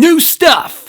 New stuff!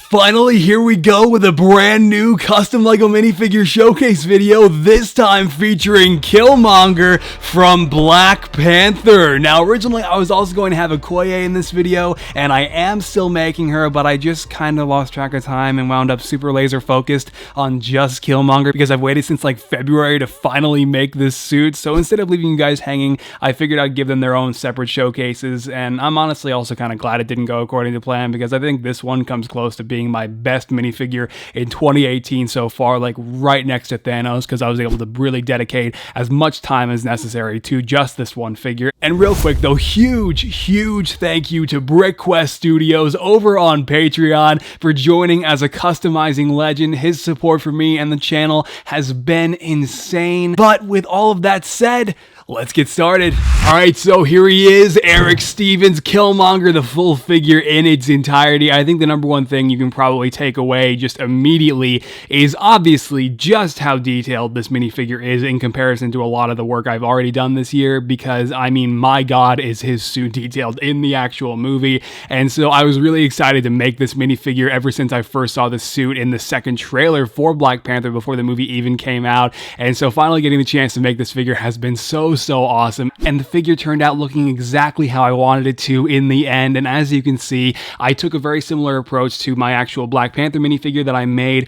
Finally, here we go with a brand new custom LEGO minifigure showcase video, this time featuring Killmonger from Black Panther. Now, originally I was also going to have Okoye in this video, and I am still making her, but I just kind of lost track of time and wound up super laser focused on just Killmonger because I've waited since like February to finally make this suit. So instead of leaving you guys hanging, I figured I'd give them their own separate showcases, and I'm honestly also kind of glad it didn't go according to plan because I think this one comes close to being my best minifigure in 2018 so far, like right next to Thanos, because I was able to really dedicate as much time as necessary to just this one figure. And real quick though, huge thank you to BrickQuest Studios over on Patreon for joining as a customizing legend. His support for me and the channel has been insane. But with all of that said, let's get started. Alright, so here he is, Eric Stevens, Killmonger, the full figure in its entirety. I think the number one thing you can probably take away just immediately is obviously just how detailed this minifigure is in comparison to a lot of the work I've already done this year, because I mean, my god, is his suit detailed in the actual movie. And so I was really excited to make this minifigure ever since I first saw the suit in the second trailer for Black Panther before the movie even came out. And so finally getting the chance to make this figure has been so awesome, and the figure turned out looking exactly how I wanted it to in the end. And as you can see, I took a very similar approach to my actual Black Panther minifigure that I made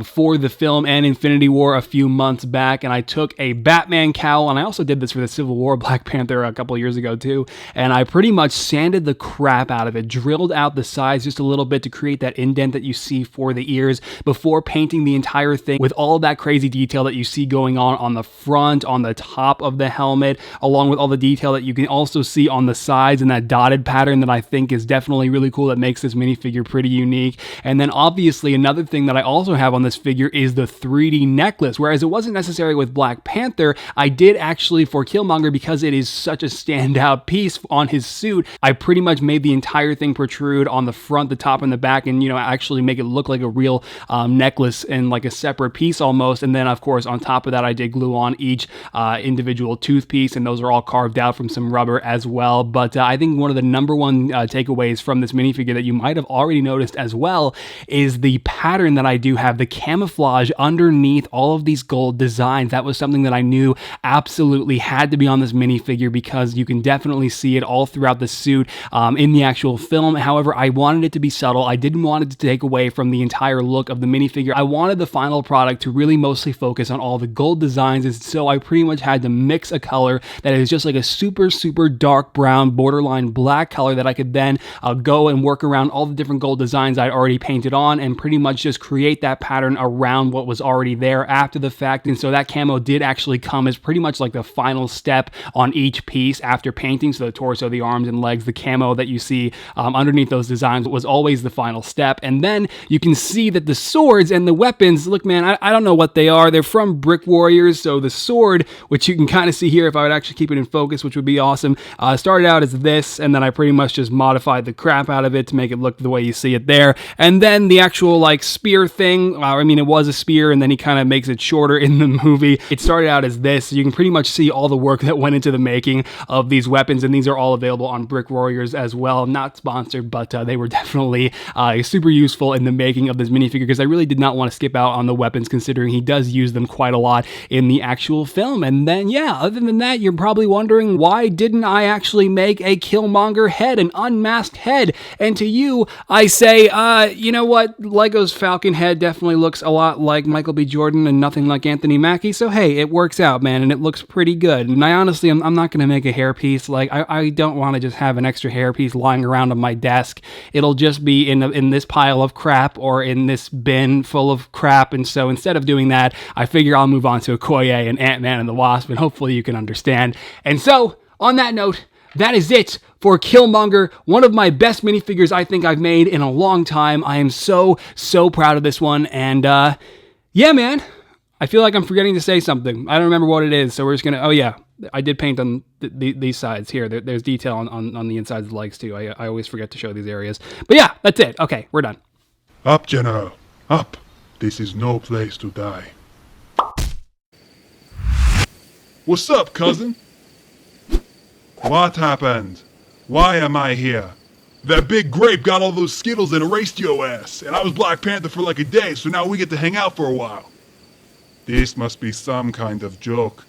for the film and Infinity War a few months back, and I took a Batman cowl, and I also did this for the Civil War Black Panther a couple years ago too, and I pretty much sanded the crap out of it, drilled out the sides just a little bit to create that indent that you see for the ears before painting the entire thing with all of that crazy detail that you see going on the front, on the top of the helmet, along with all the detail that you can also see on the sides and that dotted pattern that I think is definitely really cool, that makes this minifigure pretty unique. And then obviously another thing that I also have on this figure is the 3D necklace, whereas it wasn't necessary with Black Panther, I did actually for Killmonger, because it is such a standout piece on his suit, I pretty much made the entire thing protrude on the front, the top, and the back, and actually make it look like a real necklace and like a separate piece almost. And then of course on top of that I did glue on each individual tooth piece, and those are all carved out from some rubber as well. But I think one of the number one takeaways from this minifigure that you might have already noticed as well is the pattern that I do have, the camouflage underneath all of these gold designs. That was something that I knew absolutely had to be on this minifigure because you can definitely see it all throughout the suit in the actual film. However, I wanted it to be subtle. I didn't want it to take away from the entire look of the minifigure. I wanted the final product to really mostly focus on all the gold designs, and so I pretty much had to mix a color that is just like a super dark brown, borderline black color that I could then go and work around all the different gold designs I'd already painted on and pretty much just create that pattern around what was already there after the fact. And so that camo did actually come as pretty much like the final step on each piece after painting. So the torso, the arms and legs, the camo that you see underneath those designs was always the final step. And then you can see that the swords and the weapons, look man, I don't know what they are. They're from Brick Warriors. So the sword, which you can kind of see here if I would actually keep it in focus, which would be awesome, started out as this, and then I pretty much just modified the crap out of it to make it look the way you see it there. And then the actual like spear thing, I mean it was a spear and then he kind of makes it shorter in the movie. It started out as this, so you can pretty much see all the work that went into the making of these weapons, and these are all available on Brick Warriors as well. Not sponsored, but they were definitely super useful in the making of this minifigure because I really did not want to skip out on the weapons considering he does use them quite a lot in the actual film. And then yeah, other than that, you're probably wondering, why didn't I actually make a Killmonger head, an unmasked head? And to you, I say, you know what? Lego's Falcon head definitely looks a lot like Michael B. Jordan and nothing like Anthony Mackie, so hey, it works out, man, and it looks pretty good. And I honestly, I'm not going to make a hairpiece. Like, I don't want to just have an extra hairpiece lying around on my desk. It'll just be in this pile of crap or in this bin full of crap, and so instead of doing that, I figure I'll move on to Okoye and Ant-Man and the Wasp, and hopefully you can understand. And so, on that note, that is it for Killmonger, one of my best minifigures I think I've made in a long time. I am so proud of this one, and yeah, man, I feel like I'm forgetting to say something. I don't remember what it is, so we're just gonna, oh yeah, I did paint on these sides here. There's detail on the insides of the legs too. I always forget to show these areas. But yeah, that's it. Okay, we're done. Up, General, up. This is no place to die. What's up, cousin? What happened? Why am I here? That big grape got all those Skittles and erased your ass, and I was Black Panther for like a day, so now we get to hang out for a while. This must be some kind of joke.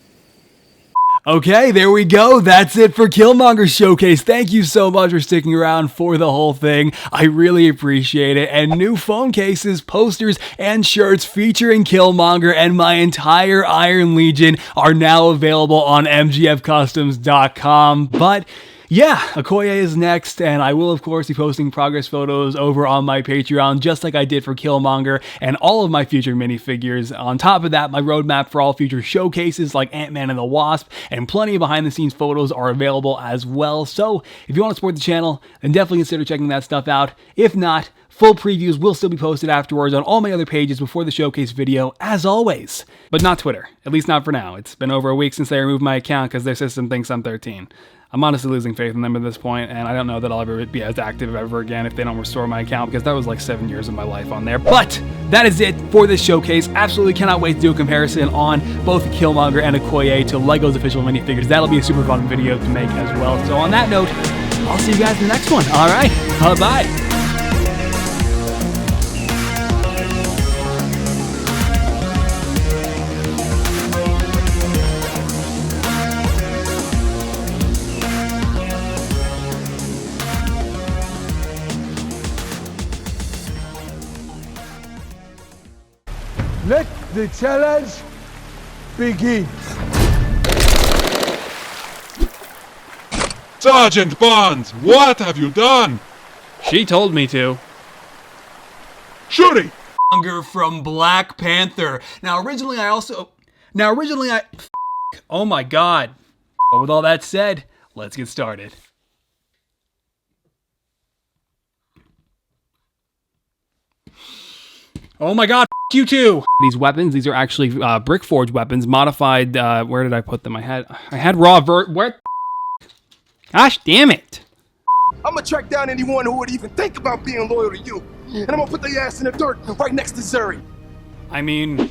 Okay, there we go. That's it for Killmonger Showcase. Thank you so much for sticking around for the whole thing. I really appreciate it. And new phone cases, posters, and shirts featuring Killmonger and my entire Iron Legion are now available on mgfcustoms.com. But yeah, Okoye is next, and I will, of course, be posting progress photos over on my Patreon, just like I did for Killmonger and all of my future minifigures. On top of that, my roadmap for all future showcases like Ant-Man and the Wasp, and plenty of behind-the-scenes photos are available as well. So if you want to support the channel, then definitely consider checking that stuff out. If not, full previews will still be posted afterwards on all my other pages before the showcase video, as always. But not Twitter, at least not for now. It's been over a week since they removed my account because their system thinks I'm 13. I'm honestly losing faith in them at this point, and I don't know that I'll ever be as active ever again if they don't restore my account, because that was like 7 years of my life on there. But that is it for this showcase. Absolutely cannot wait to do a comparison on both Killmonger and Okoye to LEGO's official minifigures. That'll be a super fun video to make as well. So on that note, I'll see you guys in the next one. All right, bye-bye. Let the challenge begin. Sergeant Barnes, what have you done? She told me to. Shooty! From Black Panther. Now originally I... Oh my god. But with all that said, let's get started. Oh my god, you too! These weapons, these are actually brick forged weapons, modified, where did I put them? I had raw where? Gosh damn it! I'm gonna track down anyone who would even think about being loyal to you. And I'm gonna put their ass in the dirt right next to Zuri. I mean,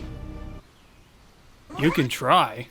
you can try.